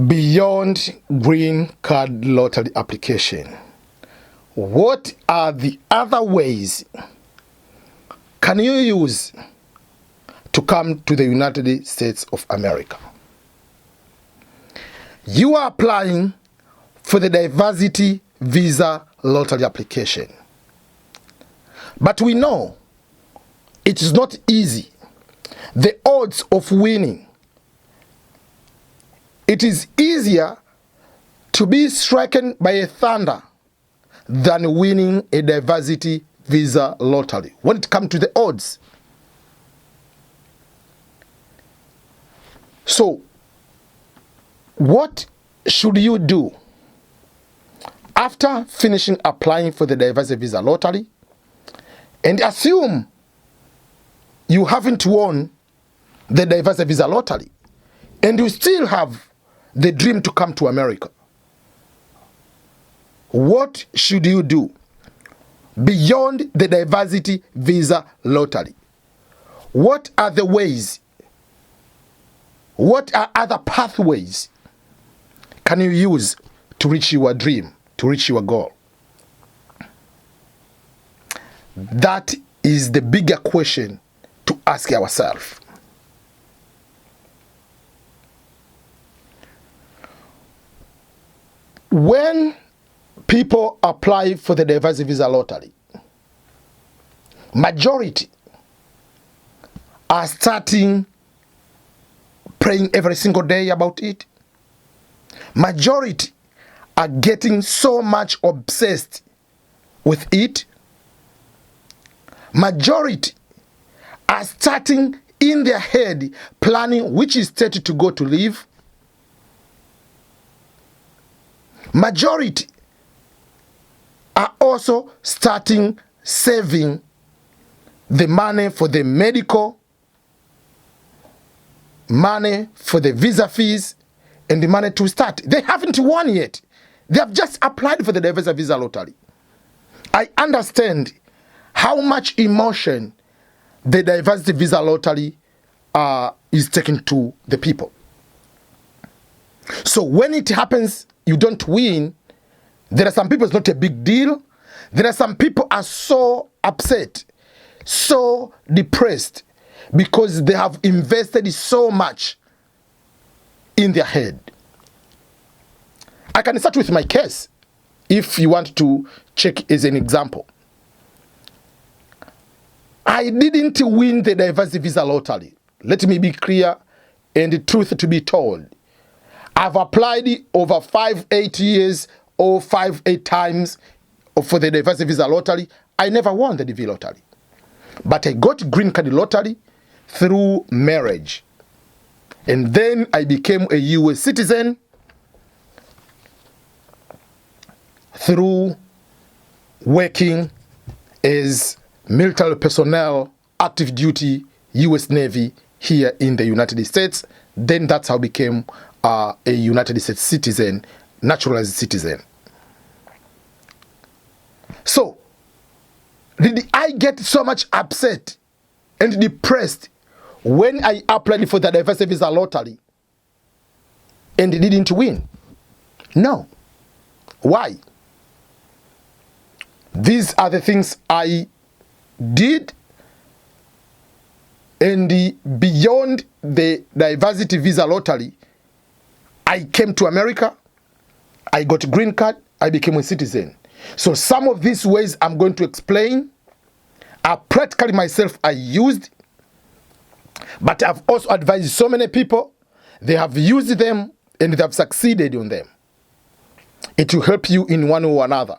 Beyond green card lottery application, what are the other ways can you use to come to the United States of America? You are applying for the diversity visa lottery application, but we know it is not easy. The odds of winning, it is easier to be stricken by a thunder than winning a diversity visa lottery when it comes to the odds. So, what should you do after finishing applying for the diversity visa lottery? And assume you haven't won the diversity visa lottery and you still have the dream to come to America. What should you do beyond the diversity visa lottery? What are the ways? What are other pathways can you use to reach your dream, to reach your goal? That is the bigger question to ask ourselves. When people apply for the diversity visa lottery, majority are starting praying every single day about it. Majority are getting so much obsessed with it. Majority are starting in their head planning which state to go to live. Majority are also starting saving the money for the medical, money for the visa fees, and the money to start. They haven't won yet. They have just applied for the diversity visa lottery. I understand how much emotion the diversity visa lottery is taking to the people. So when it happens, you don't win, there are some people it's not a big deal. There are some people are so upset, so depressed, because they have invested so much in their head. I can start with my case, if you want to check as an example. I didn't win the diversity visa lottery. Let me be clear and the truth to be told. I've applied over 5-8 years or 5-8 times for the diversity visa lottery. I never won the DV lottery. But I got green card lottery through marriage. And then I became a US citizen through working as military personnel, active duty, US Navy here in the United States. Then that's how I became a United States citizen, naturalized citizen. So, did I get so much upset and depressed when I applied for the diversity visa lottery and didn't win? No. Why? These are the things I did, and beyond the diversity visa lottery, I came to America, I got a green card, I became a citizen. So some of these ways I'm going to explain are practically myself I used, but I've also advised so many people, they have used them and they have succeeded on them. It will help you in one or another.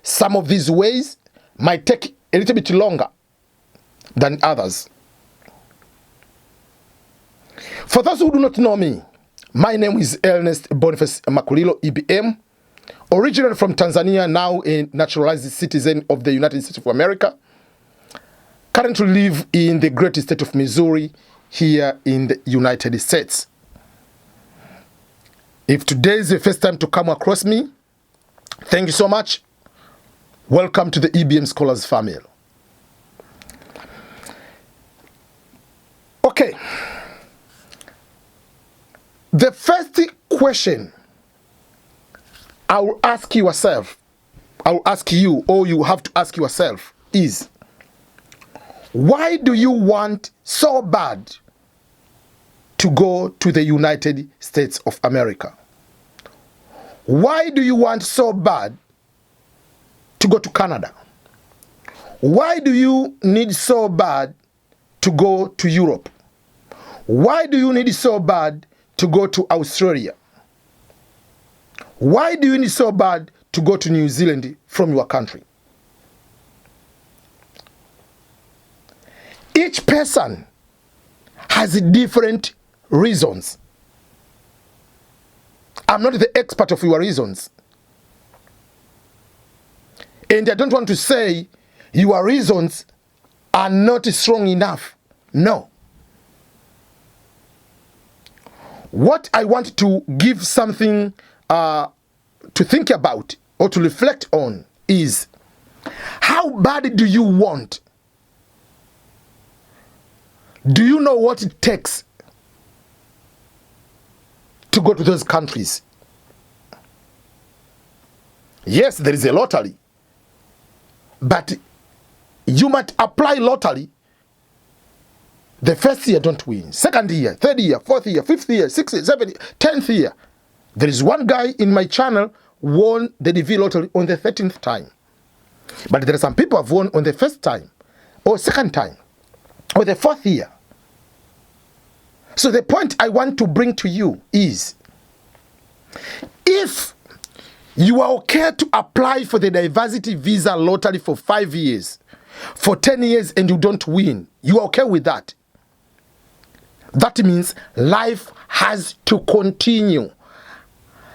Some of these ways might take a little bit longer than others. For those who do not know me, my name is Ernest Boniface Makulilo, EBM, originally from Tanzania, now a naturalized citizen of the United States of America. Currently live in the great state of Missouri, here in the United States. If today is the first time to come across me, thank you so much. Welcome to the EBM Scholars family. Okay. The first question I will ask yourself, I will ask you, or you have to ask yourself is, why do you want so bad to go to the United States of America? Why do you want so bad to go to Canada? Why do you need so bad to go to Europe? Why do you need so bad to go to Australia? Why do you need so bad to go to New Zealand from your country? Each person has different reasons. I'm not the expert of your reasons. And I don't want to say your reasons are not strong enough. No. What I want to give something to think about or to reflect on is, how bad do you want? Do you know what it takes to go to those countries? Yes, there is a lottery, but you might apply lottery. The first year don't win, second year, third year, fourth year, fifth year, sixth year, seventh year, 10th year. There is one guy in my channel won the DV lottery on the 13th time. But there are some people who have won on the first time, or second time, or the fourth year. So the point I want to bring to you is, if you are okay to apply for the diversity visa lottery for 5 years, for 10 years, and you don't win, you are okay with that. That means life has to continue.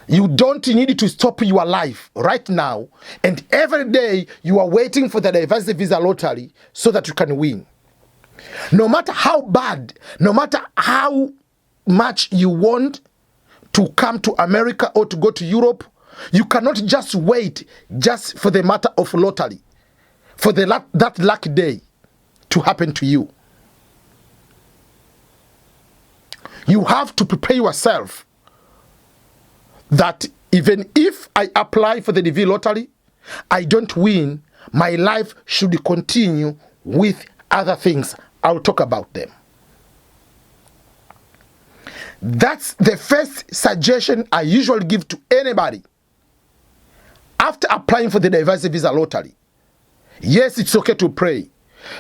You don't need to stop your life right now, and every day you are waiting for the diversity visa lottery so that you can win. No matter how bad, no matter how much you want to come to America or to go to Europe, you cannot just wait just for the matter of lottery, for that lucky day to happen to you. You have to prepare yourself that even if I apply for the DV lottery, I don't win, my life should continue with other things. I'll talk about them. That's the first suggestion I usually give to anybody after applying for the diversity visa lottery. Yes, it's okay to pray,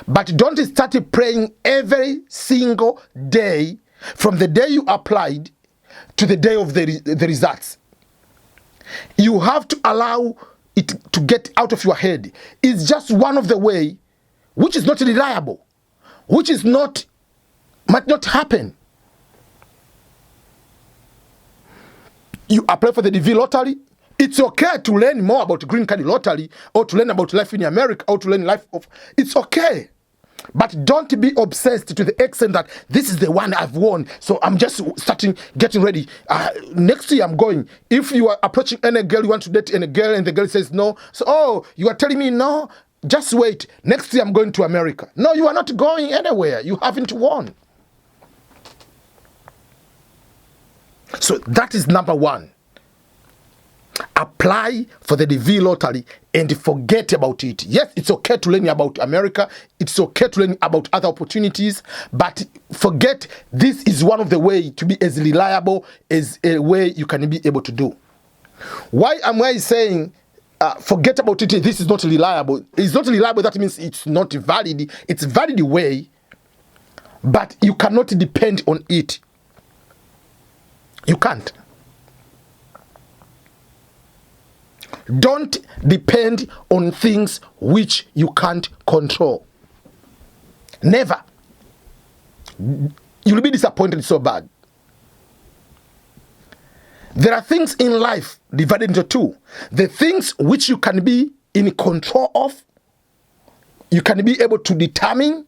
but don't start praying every single day from the day you applied to the day of the results. You have to allow it to get out of your head. It's just one of the way which is not reliable, which is not, might not happen. You apply for the DV lottery. It's okay to learn more about green card lottery, or to learn about life in America, or to learn life of, it's okay. But don't be obsessed to the extent that this is the one I've won, so I'm just getting ready. Next year I'm going. If you are approaching any girl, you want to date any girl, and the girl says no, so, oh, you are telling me no? Just wait. Next year I'm going to America. No, you are not going anywhere. You haven't won. So that is number one. Apply for the DV lottery and forget about it. Yes, it's okay to learn about America. It's okay to learn about other opportunities, but forget this is one of the ways to be as reliable as a way you can be able to do. Why am I saying forget about it? This is not reliable. It's not reliable. That means it's not valid. It's a valid way, but you cannot depend on it. You can't. Don't depend on things which you can't control. Never. You'll be disappointed so bad. There are things in life divided into two. The things which you can be in control of, you can be able to determine,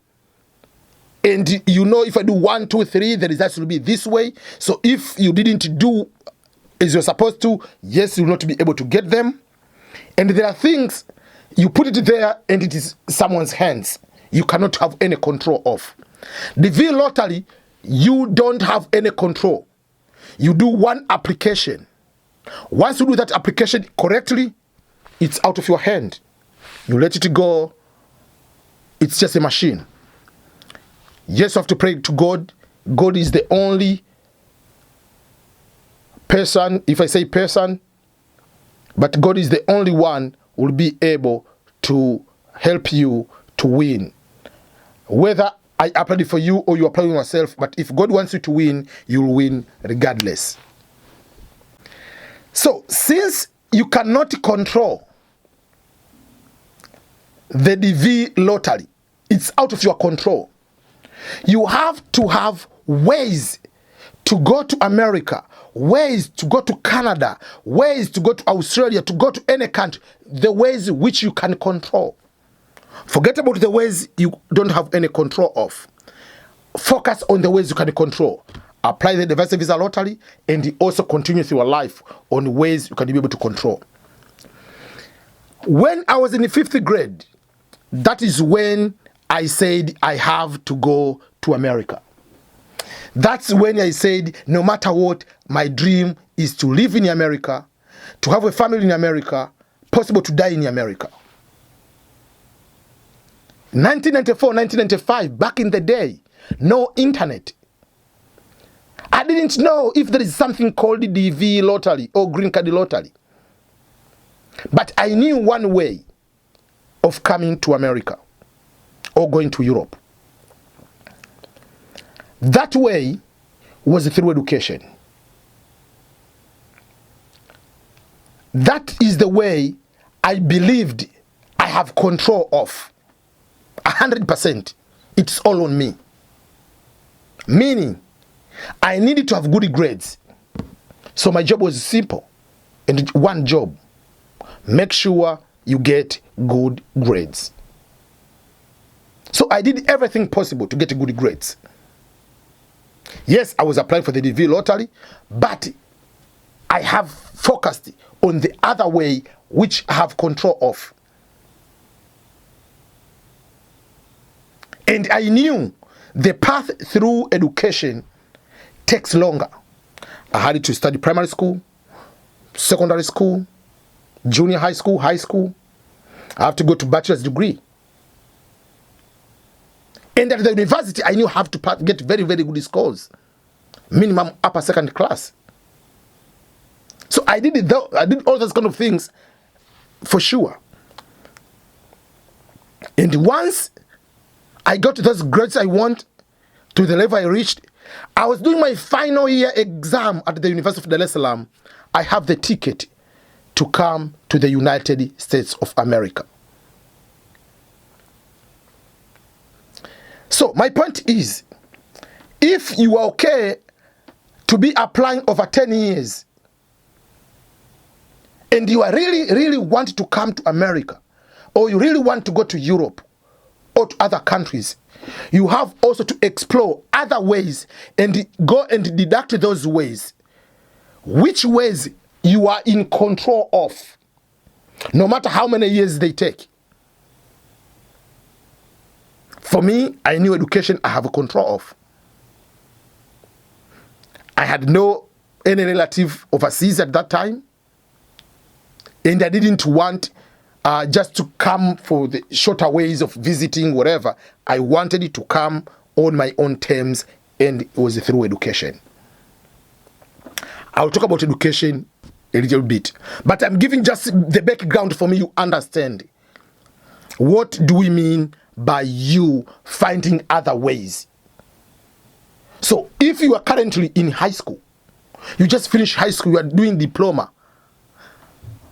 and you know, if I do 1, 2, 3, the results will be this way. So if you didn't do as you're supposed to, yes, you'll not be able to get them. And there are things, you put it there and it is someone's hands. You cannot have any control of. The V lottery, you don't have any control. You do one application. Once you do that application correctly, it's out of your hand. You let it go. It's just a machine. Yes, you have to pray to God. God is the only person, if I say person, but God is the only one who will be able to help you to win. Whether I applied for you or you apply for yourself, but if God wants you to win, you'll win regardless. So, since you cannot control the DV lottery, it's out of your control. You have to have ways to go to America, ways to go to Canada, ways to go to Australia, to go to any country, the ways which you can control. Forget about the ways you don't have any control of. Focus on the ways you can control. Apply the diversity visa lottery and also continue through your life on ways you can be able to control. When I was in the 5th grade, that is when I said I have to go to America. That's when I said, no matter what, my dream is to live in America, to have a family in America, possible to die in America. 1994, 1995, back in the day, no internet. I didn't know if there is something called the DV lottery or green card lottery. But I knew one way of coming to America or going to Europe. That way was through education. That is the way I believed I have control of. 100%. It's all on me. Meaning, I needed to have good grades. So my job was simple. And one job. Make sure you get good grades. So I did everything possible to get good grades. Yes, I was applying for the DV lottery, but I have focused on the other way which I have control of. And I knew the path through education takes longer. I had to study primary school, secondary school, junior high school, high school. I have to go to bachelor's degree. And at the university, I knew I have to get very, very good scores. Minimum upper second class. So I did all those kind of things for sure. And once I got to those grades I want, to the level I reached, I was doing my final year exam at the University of Dar es Salaam. I have the ticket to come to the United States of America. So my point is, if you are okay to be applying over 10 years and you are really want to come to America, or you really want to go to Europe or to other countries, you have also to explore other ways and go and deduct those ways. Which ways you are in control of, no matter how many years they take. For me, I knew education I have a control of. I had no any relative overseas at that time, and I didn't want just to come for the shorter ways of visiting, whatever. I wanted it to come on my own terms, and it was through education. I'll talk about education a little bit, but I'm giving just the background for me you understand. What do we mean by you finding other ways? So if you are currently in high school, you just finished high school, you are doing diploma.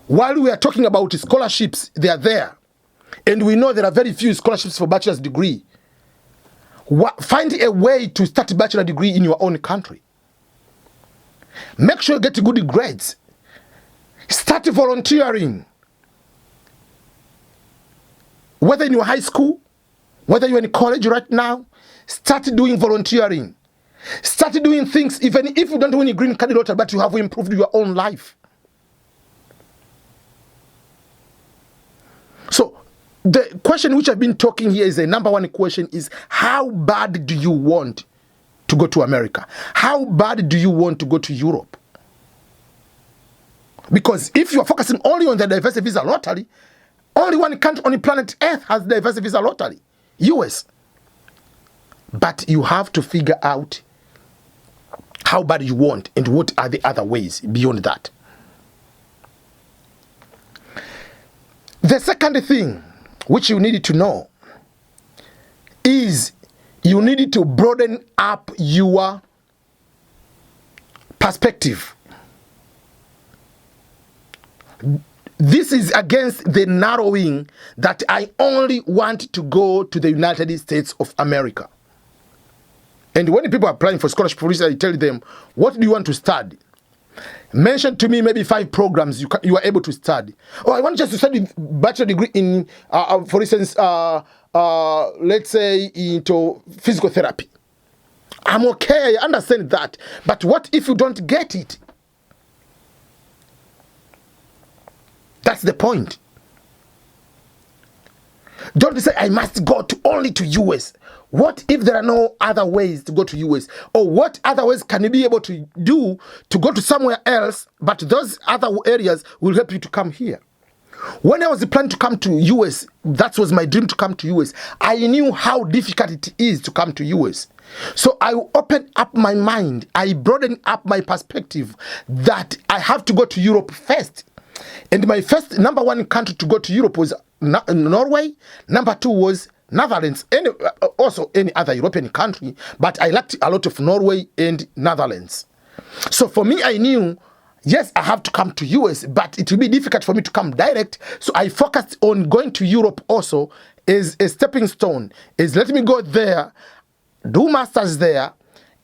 While we are talking about scholarships, they are there. And we know there are very few scholarships for bachelor's degree. Find a way to start a bachelor degree in your own country. Make sure you get good grades. Start volunteering. Whether in your high school, whether you're in college right now, start doing volunteering. Start doing things, even if you don't win a green card lottery, but you have improved your own life. So the question which I've been talking here is the number one question is, how bad do you want to go to America. How bad do you want to go to Europe? Because if you are focusing only on the diversity visa lottery, only one country on the planet Earth has diversity visa lottery, US. But you have to figure out how bad you want and what are the other ways beyond that. The second thing which you need to know is you need to broaden up your perspective. This is against the narrowing that I only want to go to the United States of America. And when people are applying for scholarship, for instance, I tell them, what do you want to study? Mention to me maybe 5 programs you are able to study. Oh, I want just to study bachelor degree in, for instance, let's say into physical therapy. I'm okay, I understand that. But what if you don't get it? That's the point. Don't say, I must go only to US. What if there are no other ways to go to US? Or what other ways can you be able to do to go to somewhere else, but those other areas will help you to come here? When I was planning to come to US, that was my dream to come to US. I knew how difficult it is to come to US. So I opened up my mind. I broadened up my perspective that I have to go to Europe first. And my first number 1 country to go to Europe was Norway. Number 2 was Netherlands, also any other European country, but I liked a lot of Norway and Netherlands. So for me, I knew, yes, I have to come to US, but it will be difficult for me to come direct. So I focused on going to Europe also as a stepping stone, is let me go there, do masters there,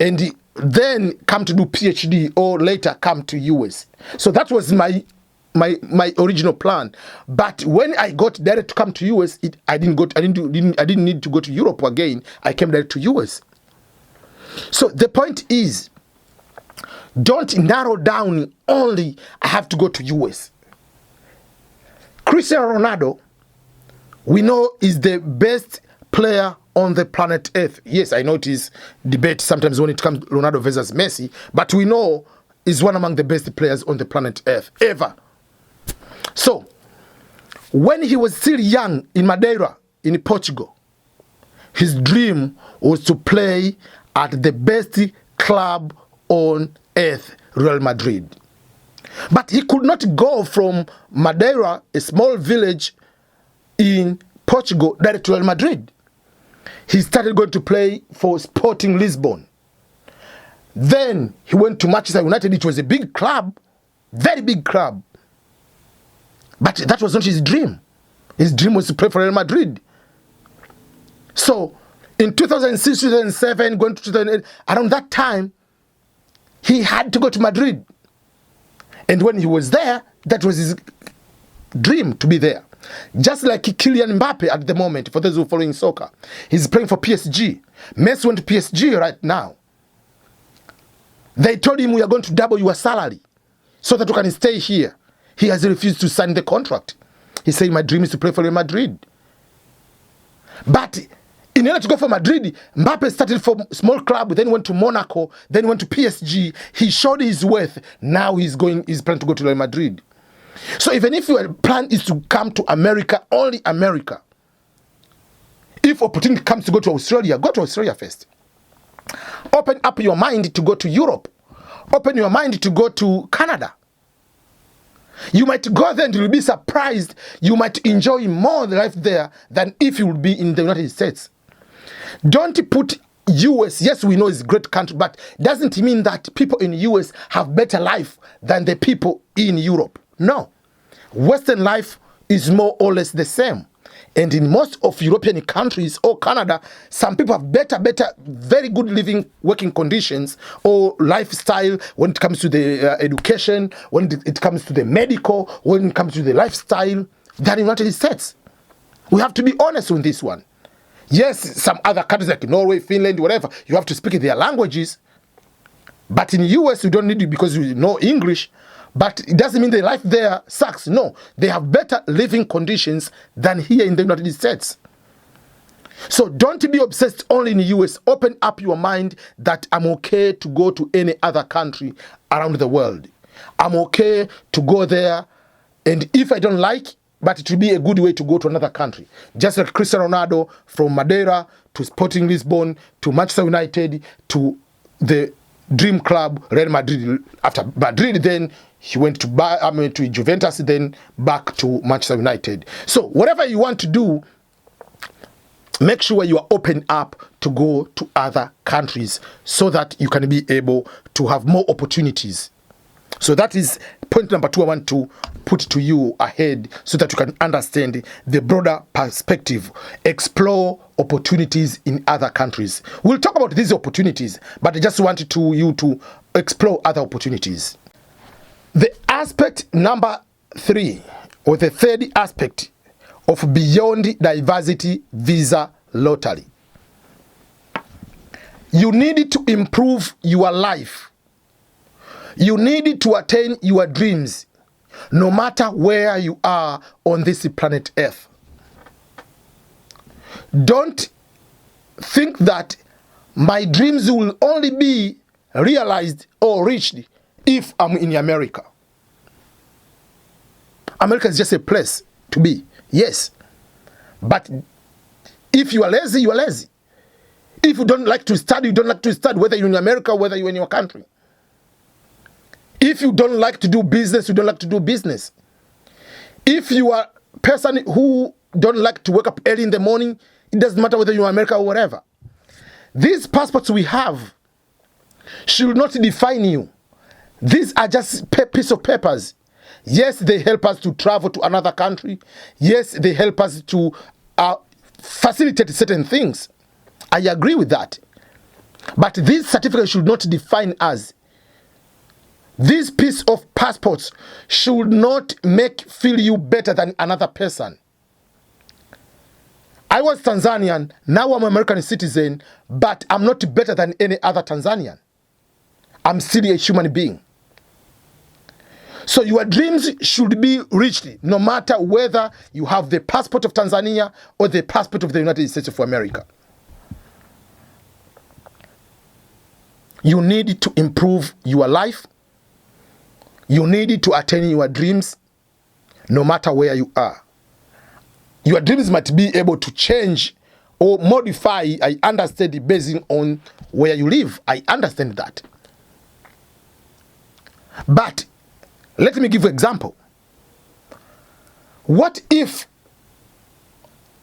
and then come to do PhD or later come to US. So that was my original plan. But when I got direct to come to US, I didn't need to go to Europe again. I came direct to US. So the point is, don't narrow down only I have to go to US. Cristiano Ronaldo, we know, is the best player on the planet Earth. Yes, I know it is debate sometimes when it comes to Ronaldo versus Messi, but we know is one among the best players on the planet Earth ever. So, when he was still young in Madeira, in Portugal, his dream was to play at the best club on earth, Real Madrid. But he could not go from Madeira, a small village in Portugal, direct to Real Madrid. He started going to play for Sporting Lisbon. Then he went to Manchester United. It was a big club, very big club. But that was not his dream. His dream was to play for Real Madrid. So, in 2006, 2007, going to 2008, around that time, he had to go to Madrid. And when he was there, that was his dream to be there. Just like Kylian Mbappe at the moment, for those who are following soccer. He's playing for PSG. Messi went to PSG right now. They told him, we are going to double your salary so that you can stay here. He has refused to sign the contract. He said, my dream is to play for Real Madrid. But in order to go for Madrid, Mbappe started from small club, then went to Monaco, then went to PSG. He showed his worth. Now he's planning to go to Real Madrid. So even if your plan is to come to America, only America, if opportunity comes to go to Australia first. Open up your mind to go to Europe. Open your mind to go to Canada. You might go there and you'll be surprised. You might enjoy more life there than if you would be in the United States. Don't put US, yes, we know it's a great country, but doesn't mean that people in US have better life than the people in Europe. No. Western life is more or less the same. And in most of European countries or Canada, some people have better, very good living, working conditions or lifestyle when it comes to the education, when it comes to the medical, when it comes to the lifestyle than in the United States. We have to be honest on this one. Yes, some other countries like Norway, Finland, whatever, you have to speak their languages. But in the US, you don't need it because you know English. But it doesn't mean the life there sucks. No, they have better living conditions than here in the United States. So don't be obsessed only in the US. Open up your mind that I'm okay to go to any other country around the world. I'm okay to go there, and if I don't like, but it will be a good way to go to another country. Just like Cristiano Ronaldo, from Madeira to Sporting Lisbon to Manchester United to the dream club Real Madrid. After Madrid, then he went to Juventus, then back to Manchester United. So whatever you want to do, make sure you are open up to go to other countries so that you can be able to have more opportunities. So that is point number 2 I want to put to you ahead so that you can understand the broader perspective. Explore opportunities in other countries. We'll talk about these opportunities, but I just wanted you to explore other opportunities. The aspect number 3, or the third aspect of Beyond Diversity Visa Lottery. You need to improve your life. You need to attain your dreams, no matter where you are on this planet Earth. Don't think that my dreams will only be realized or reached if I'm in America. America is just a place to be, yes. But if you are lazy, you are lazy. If you don't like to study, you don't like to study, whether you're in America, whether you're in your country. If you don't like to do business, you don't like to do business. If you are a person who don't like to wake up early in the morning, it doesn't matter whether you're in America or whatever. These passports we have should not define you. These are just piece of papers. Yes, they help us to travel to another country. Yes, they help us to facilitate certain things. I agree with that. But these certificates should not define us. This piece of passports should not feel you better than another person. I was Tanzanian, now I'm an American citizen, but I'm not better than any other Tanzanian. I'm still a human being. So your dreams should be reached no matter whether you have the passport of Tanzania or the passport of the United States of America. You need to improve your life. You need to attain your dreams no matter where you are. Your dreams might be able to change or modify, I understand, based on where you live. I understand that. But let me give you an example. What if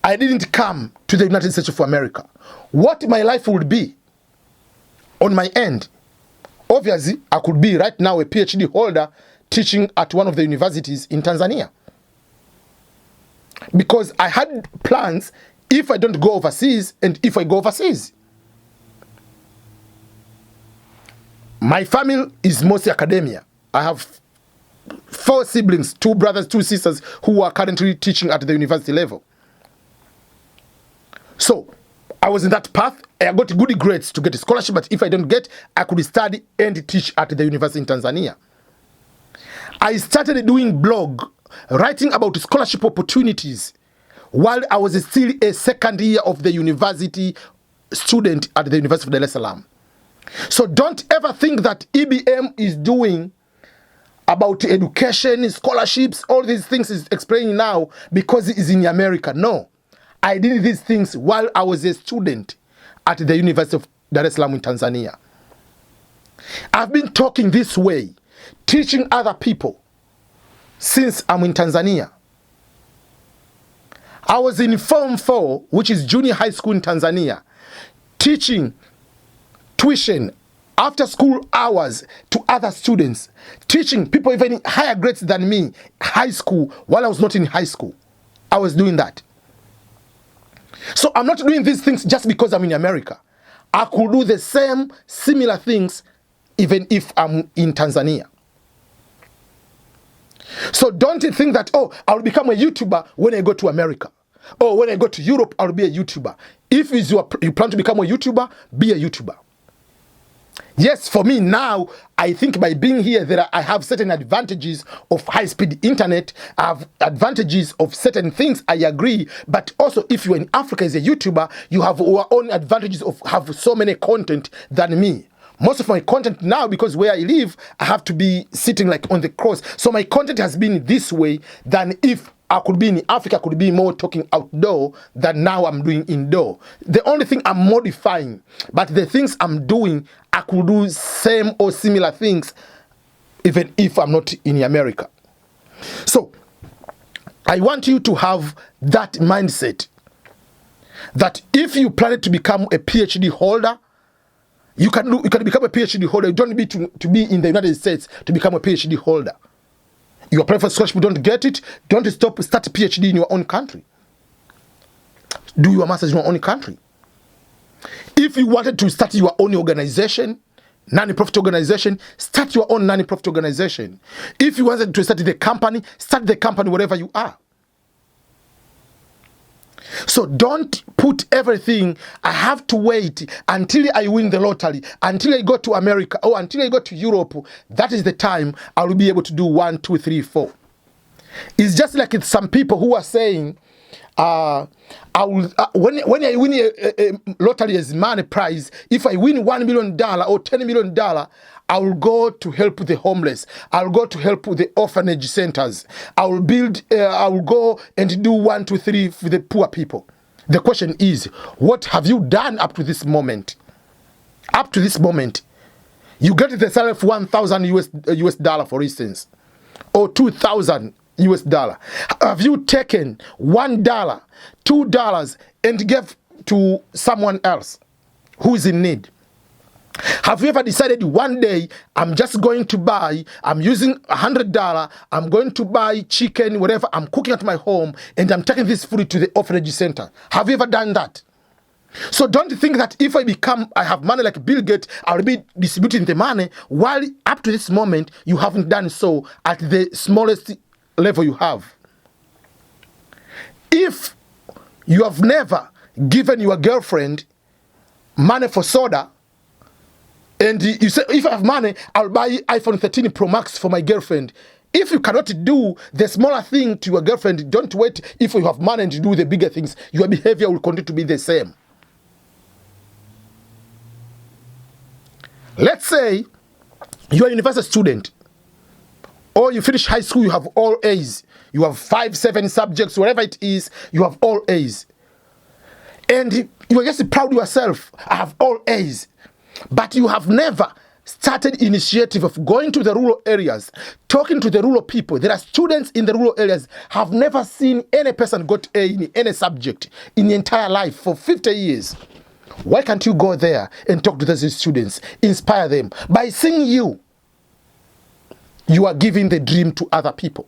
I didn't come to the United States of America? What my life would be on my end? Obviously, I could be right now a PhD holder teaching at one of the universities in Tanzania. Because I had plans if I don't go overseas and if I go overseas. My family is mostly academia. I have 4 siblings, 2 brothers, 2 sisters who are currently teaching at the university level. So I was in that path. I got good grades to get a scholarship, but if I don't get, I could study and teach at the university in Tanzania. I started doing blog, writing about scholarship opportunities while I was still a second year of the university student at the University of Dar es Salaam. So don't ever think that EBM is doing about education, scholarships, all these things is explaining now because it is in America. No. I did these things while I was a student at the University of Dar es Salaam in Tanzania. I've been talking this way, teaching other people since I'm in Tanzania. I was in Form 4, which is junior high school in Tanzania, teaching tuition after school hours to other students, teaching people even higher grades than me, high school, while I was not in high school. I was doing that. So I'm not doing these things just because I'm in America. I could do the same, similar things even if I'm in Tanzania. So don't think that, oh, I'll become a YouTuber when I go to America. Or when I go to Europe, I'll be a YouTuber. If you plan to become a YouTuber, be a YouTuber. Yes, for me now, I think by being here, I have certain advantages of high-speed internet. I have advantages of certain things, I agree. But also, if you're in Africa as a YouTuber, you have your own advantages of have so many content than me. Most of my content now, because where I live, I have to be sitting like on the cross. So my content has been this way than if I could be in Africa, I could be more talking outdoor than now I'm doing indoor. The only thing I'm modifying, but the things I'm doing, I could do same or similar things even if I'm not in America. So I want you to have that mindset that if you plan to become a PhD holder, you can become a PhD holder. You don't need to be in the United States to become a PhD holder. You apply for scholarship, don't get it, don't start a PhD in your own country. Do your master's in your own country. If you wanted to start your own organization, non-profit organization, start your own non-profit organization. If you wanted to start the company wherever you are. So don't put everything, I have to wait until I win the lottery, until I go to America, or until I go to Europe. That is the time I will be able to do 1, 2, 3, 4. It's just like it's some people who are saying, when I win a lottery as money prize, if I win $1 million or $10 million, I will go to help the homeless. I'll go to help the orphanage centers. I will go and do 1, 2, 3 for the poor people. The question is, what have you done up to this moment? Up to this moment, you get the salary of $1,000 US dollar, for instance, or $2,000 US dollar. Have you taken $1, $2 and gave to someone else who is in need? Have you ever decided one day, I'm using $100, I'm going to buy chicken, whatever, I'm cooking at my home, and I'm taking this food to the orphanage center? Have you ever done that? So don't think that if I have money like Bill Gates, I'll be distributing the money, while up to this moment, you haven't done so at the smallest level you have. If you have never given your girlfriend money for soda, and you say, if I have money, I'll buy iPhone 13 Pro Max for my girlfriend. If you cannot do the smaller thing to your girlfriend, don't wait if you have money to do the bigger things. Your behavior will continue to be the same. Let's say you're a university student, or you finish high school, you have all A's. You have 5, 7 subjects, whatever it is, you have all A's. And you are just proud of yourself, I have all A's. But you have never started initiative of going to the rural areas, talking to the rural people. There are students in the rural areas have never seen any person got A in any subject in the entire life for 50 years. Why can't you go there and talk to those students, inspire them? By seeing you are giving the dream to other people.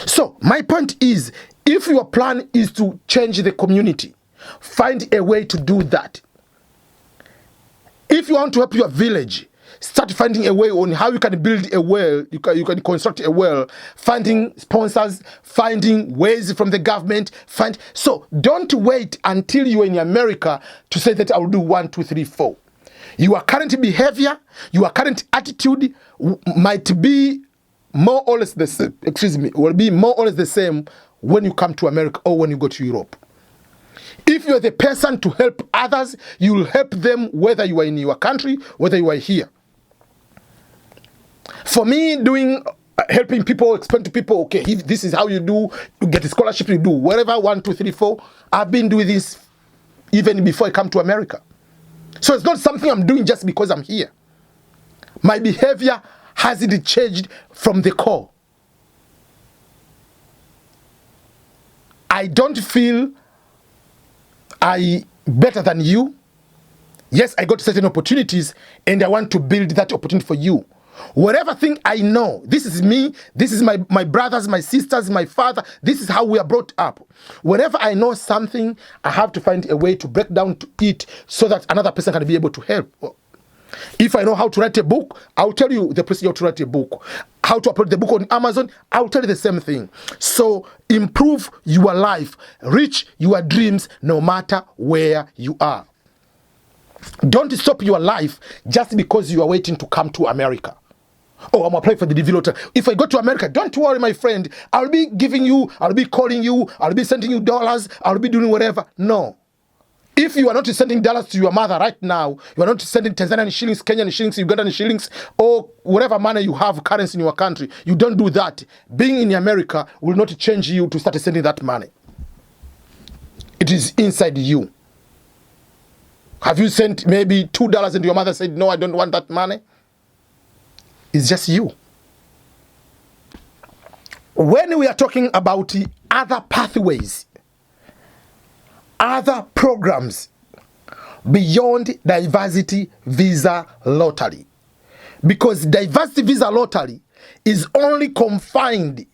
So my point is, if your plan is to change the community, find a way to do that. If you want to help your village, start finding a way on how you can build a well, you can construct a well, finding sponsors, finding ways from the government. So don't wait until you're in America to say that I will do 1, 2, 3, 4. Your current behavior, your current attitude might be more or less the same, will be more or less the same when you come to America or when you go to Europe. If you're the person to help others, you will help them whether you are in your country, whether you are here. For me, helping people, explain to people, okay, this is how you do, you get a scholarship, you do whatever, 1, 2, 3, 4. I've been doing this even before I come to America. So it's not something I'm doing just because I'm here. My behavior hasn't changed from the core. I don't feel I better than you. Yes, I got certain opportunities and I want to build that opportunity for you. Whatever thing I know, this is me, this is my brothers, my sisters, my father, this is how we are brought up. Whenever I know something, I have to find a way to break down to it so that another person can be able to help. If I know how to write a book, I'll tell you the procedure to write a book. How to upload the book on Amazon, I'll tell you the same thing. So improve your life, reach your dreams no matter where you are. Don't stop your life just because you are waiting to come to America. Oh, I'm applying for the DV lottery. If I go to America, don't worry, my friend. I'll be giving you, I'll be calling you, I'll be sending you dollars, I'll be doing whatever. No. If you are not sending dollars to your mother right now, you are not sending Tanzanian shillings, Kenyan shillings, Ugandan shillings, or whatever money you have currency in your country, you don't do that. Being in America will not change you to start sending that money. It is inside you. Have you sent maybe $2 and your mother said, no, I don't want that money? It's just you. When we are talking about other pathways, other programs beyond diversity visa lottery, because diversity visa lottery is only confined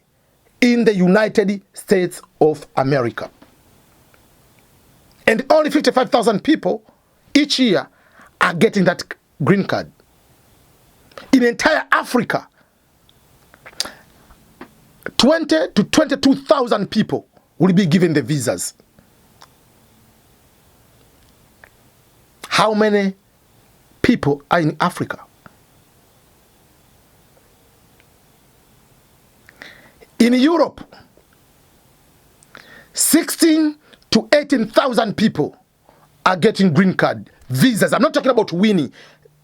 in the United States of America. And only 55,000 people each year are getting that green card. In entire Africa, 20 to 22,000 people will be given the visas. How many people are in Africa? In Europe, 16 to 18,000 people are getting green card visas. I'm not talking about winning.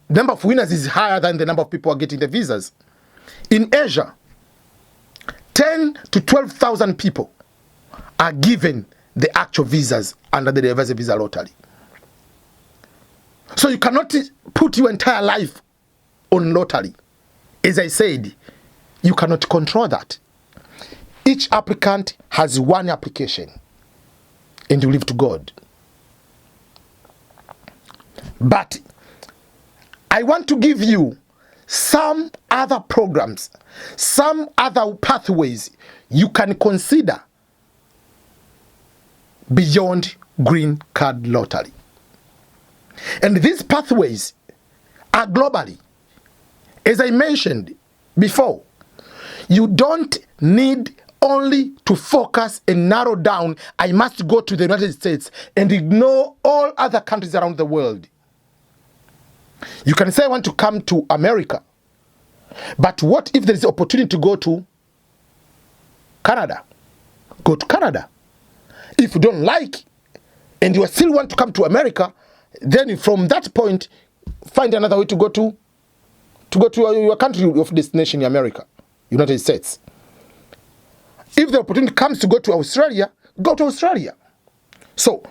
The number of winners is higher than the number of people who are getting the visas. In Asia, 10 to 12,000 people are given the actual visas under the diversity visa lottery. So you cannot put your entire life on lottery. As I said, you cannot control that. Each applicant has one application and you leave to God. But I want to give you some other programs, some other pathways you can consider beyond green card lottery. And these pathways are globally. As I mentioned before, you don't need only to focus and narrow down, I must go to the United States, and ignore all other countries around the world. You can say I want to come to America, but what if there is an opportunity to go to Canada? Go to Canada. If you don't like and you still want to come to America, then from that point, find another way to go to your country of destination in America, United States. If the opportunity comes to go to Australia, go to Australia. So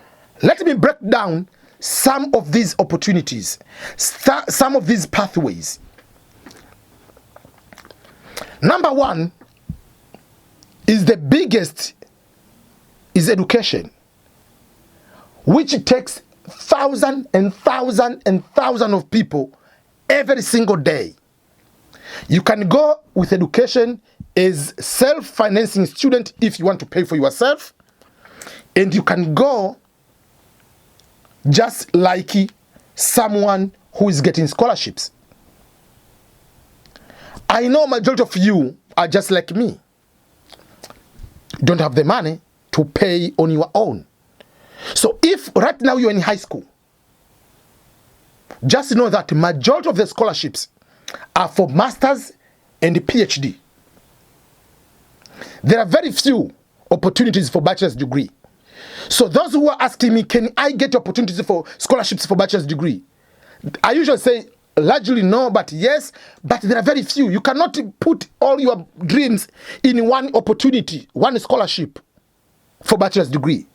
let me break down some of these opportunities, some of these pathways. Number one is the biggest, is education, which takes thousands and thousands and thousands of people every single day. You can go with education as self-financing student if you want to pay for yourself, and you can go just like someone who is getting scholarships. I know majority of you are just like me. You don't have the money to pay on your own. So if right now you're in high school, just know that the majority of the scholarships are for masters and PhD. There are very few opportunities for bachelor's degree. So those who are asking me, can I get opportunities for scholarships for bachelor's degree? I usually say largely no, but yes, but there are very few. You cannot put all your dreams in one opportunity, one scholarship for bachelor's degree.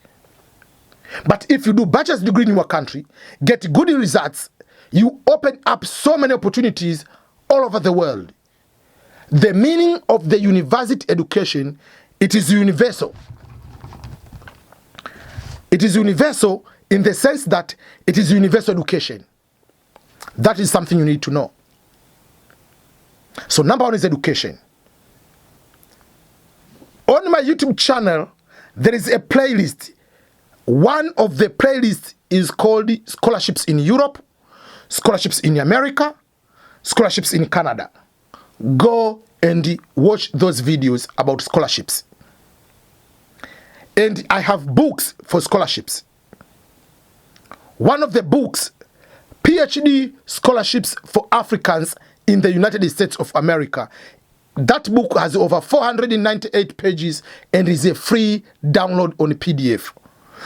But if you do bachelor's degree in your country, get good results, you open up so many opportunities all over the world. The meaning of the university education, it is universal. It is universal in the sense that it is universal education. That is something you need to know. So number one is education. On my YouTube channel, there is a playlist. One of the playlists is called Scholarships in Europe, Scholarships in America, Scholarships in Canada. Go and watch those videos about scholarships. And I have books for scholarships. One of the books PhD scholarships for Africans in the United States of America. That book has over 498 pages and is a free download on PDF.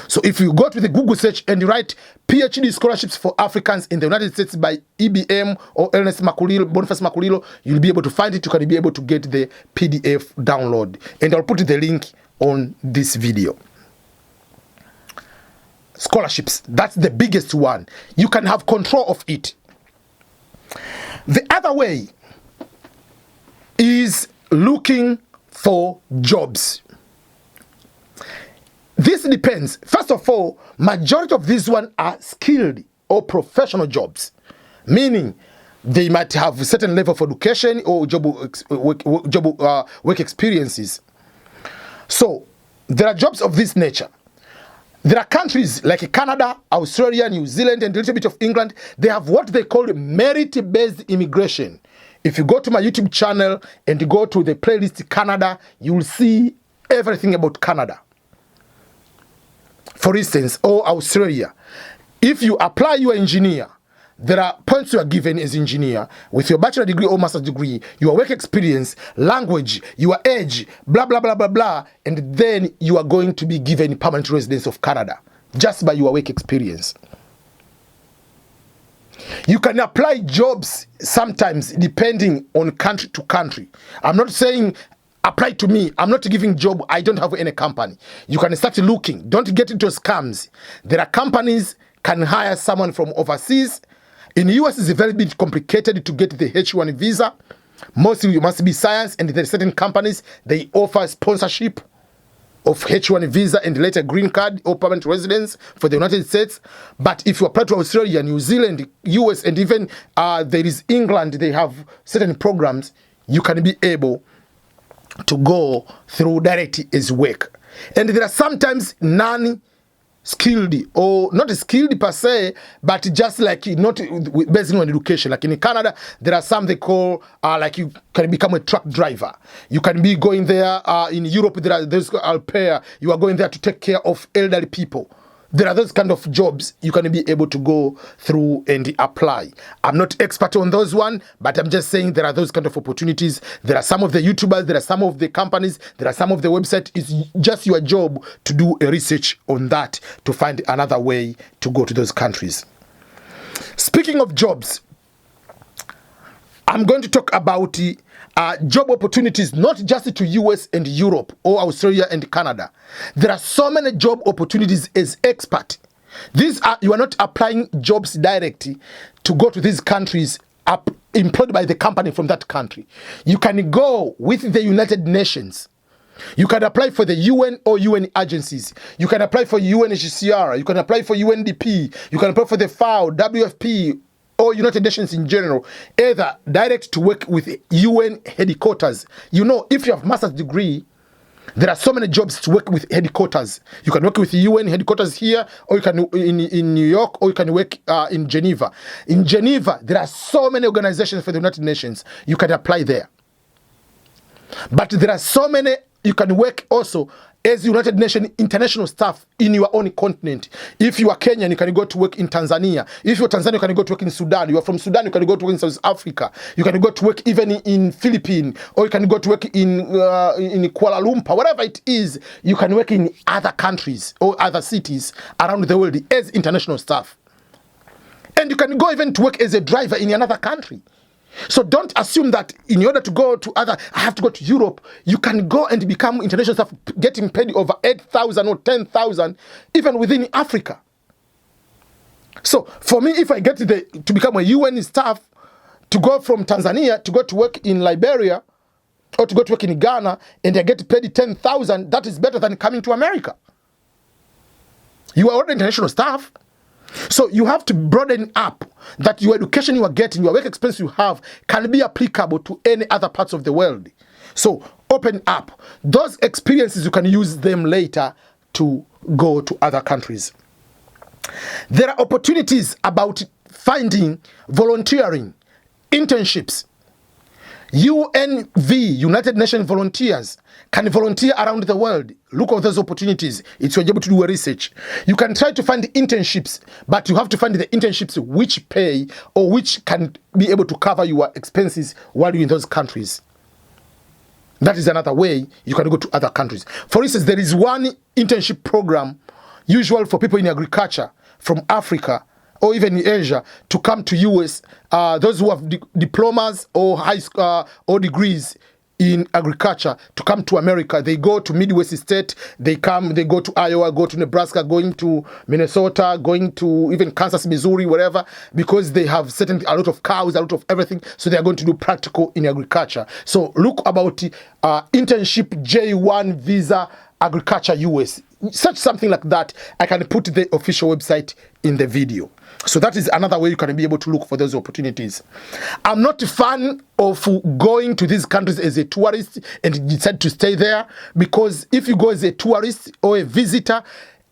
So if you go to the Google search and you write PhD scholarships for Africans in the United States by EBM or Ernest Makulilo, Boniface Makulilo, you'll be able to find it. You can be able to get the PDF download. And I'll put the link on this video. Scholarships, that's the biggest one. You can have control of it. The other way is looking for jobs. This depends. First of all, majority of these ones are skilled or professional jobs, meaning they might have a certain level of education or work experiences. So there are jobs of this nature. There are countries like Canada, Australia, New Zealand, and a little bit of England. They have what they call merit-based immigration. If you go to my YouTube channel and you go to the playlist Canada, you will see everything about Canada. For instance, or Australia. If you apply, you are engineer. There are points you are given as engineer with your bachelor degree or master's degree, your work experience, language, your age, blah, blah, blah, blah, blah. And then you are going to be given permanent residence of Canada just by your work experience. You can apply jobs sometimes depending on country to country. I'm not saying apply to me. I'm not giving job. I don't have any company. You can start looking. Don't get into scams. There are companies can hire someone from overseas. In the US, it's very bit complicated to get the H1 visa. Mostly you must be science, and there are certain companies, they offer sponsorship of H1 visa and later green card or permanent residence for the United States. But if you apply to Australia, New Zealand, US, and even there is England, they have certain programs, you can be able to go through directly as work. And there are sometimes non-skilled or not skilled per se, but just like not based on education. Like in Canada, there are some they call like you can become a truck driver. You can be going there. In Europe, there's au pair. You are going there to take care of elderly people. There are those kind of jobs you can be able to go through and apply. I'm not expert on those one, but I'm just saying there are those kind of opportunities. There are some of the YouTubers, there are some of the companies, there are some of the websites. It's just your job to do a research on that to find another way to go to those countries. Speaking of jobs, I'm going to talk about job opportunities, not just to US and Europe or Australia and Canada. There are so many job opportunities as expert. These are, you are not applying jobs directly to go to these countries employed by the company from that country. You can go with the United Nations. You can apply for the UN or UN agencies. You can apply for UNHCR. You can apply for UNDP. You can apply for the FAO, WFP, or United Nations in general, either direct to work with UN headquarters. You know, if you have master's degree, there are so many jobs to work with headquarters. You can work with the UN headquarters here, or you can in New York, or you can work in Geneva. In Geneva, there are so many organizations for the United Nations. You can apply there. But there are so many, you can work also as United Nations international staff in your own continent. If you are Kenyan, you can go to work in Tanzania. If you're Tanzania, you can go to work in Sudan. You are from Sudan, you can go to work in South Africa. You can go to work even in Philippines, or you can go to work in Kuala Lumpur. Whatever it is, you can work in other countries or other cities around the world as international staff. And you can go even to work as a driver in another country. So don't assume that in order to go to I have to go to Europe. You can go and become international staff, getting paid over 8,000 or 10,000, even within Africa. So for me, if I get to become a UN staff, to go from Tanzania to go to work in Liberia, or to go to work in Ghana, and I get paid 10,000, that is better than coming to America. You are already international staff. So you have to broaden up that your education you are getting, your work experience you have can be applicable to any other parts of the world. So open up. Those experiences, you can use them later to go to other countries. There are opportunities about finding volunteering, internships. UNV, United Nations Volunteers, can volunteer around the world. Look at those opportunities. It's your job to do a research. You can try to find internships, but you have to find the internships which pay or which can be able to cover your expenses while you're in those countries. That is another way you can go to other countries. For instance, there is one internship program usual for people in agriculture from Africa or even in Asia to come to US. Those who have diplomas or high school or degrees in agriculture to come to America. They go to Midwest state, they go to Iowa, go to Nebraska, going to Minnesota, going to even Kansas, Missouri, wherever, because they have a lot of cows, a lot of everything, so they are going to do practical in agriculture. So look about internship J1 visa agriculture US. Such something like that, I can put the official website in the video. So that is another way you can be able to look for those opportunities. I'm not a fan of going to these countries as a tourist and decide to stay there, because if you go as a tourist or a visitor,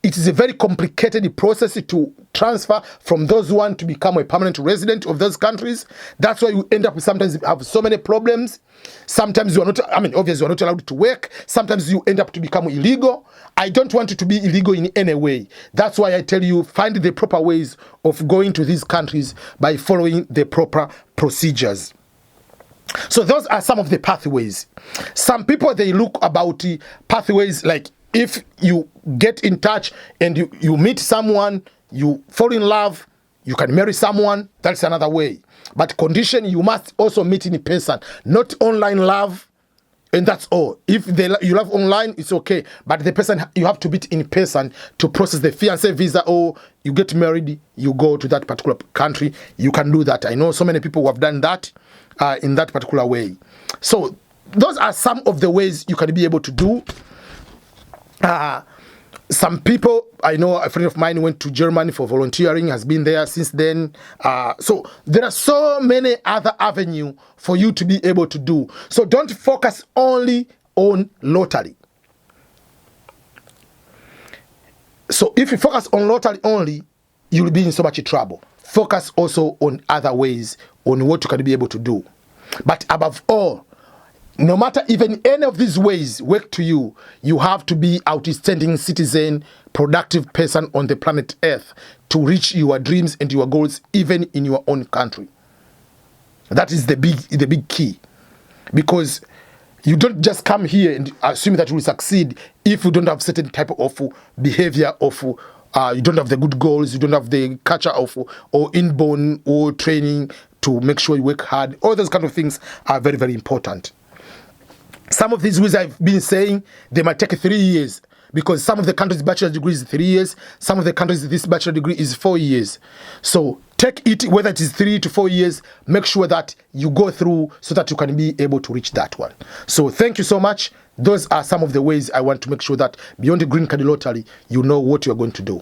it is a very complicated process to transfer from those who want to become a permanent resident of those countries. That's why you end up sometimes have so many problems. Sometimes you are not, obviously you are not allowed to work. Sometimes you end up to become illegal. I don't want it to be illegal in any way. That's why I tell you, find the proper ways of going to these countries by following the proper procedures. So those are some of the pathways. Some people, they look about pathways like, if you get in touch and you meet someone, you fall in love, you can marry someone, that's another way. But condition, you must also meet in person, not online love, and that's all. If you love online, it's okay. But the person, you have to meet in person to process the fiancé visa, or you get married, you go to that particular country, you can do that. I know so many people who have done that in that particular way. So those are some of the ways you can be able to do. Some people, I know a friend of mine went to Germany for volunteering, has been there since then. So there are so many other avenues for you to be able to do. So don't focus only on lottery. So if you focus on lottery only, you'll be in so much trouble. Focus also on other ways, on what you can be able to do. But above all, no matter even any of these ways work to you, you have to be outstanding citizen, productive person on the planet Earth to reach your dreams and your goals, even in your own country. That is the big key. Because you don't just come here and assume that you will succeed if you don't have certain type of behavior of you don't have the good goals, you don't have the culture of or inborn or training to make sure you work hard. All those kind of things are very, very important. Some of these ways I've been saying, they might take 3 years, because some of the countries' bachelor degree is 3 years. Some of the countries, this bachelor degree is 4 years. So take it, whether it is 3 to 4 years, make sure that you go through so that you can be able to reach that one. So thank you so much. Those are some of the ways I want to make sure that beyond the green card lottery, you know what you're going to do.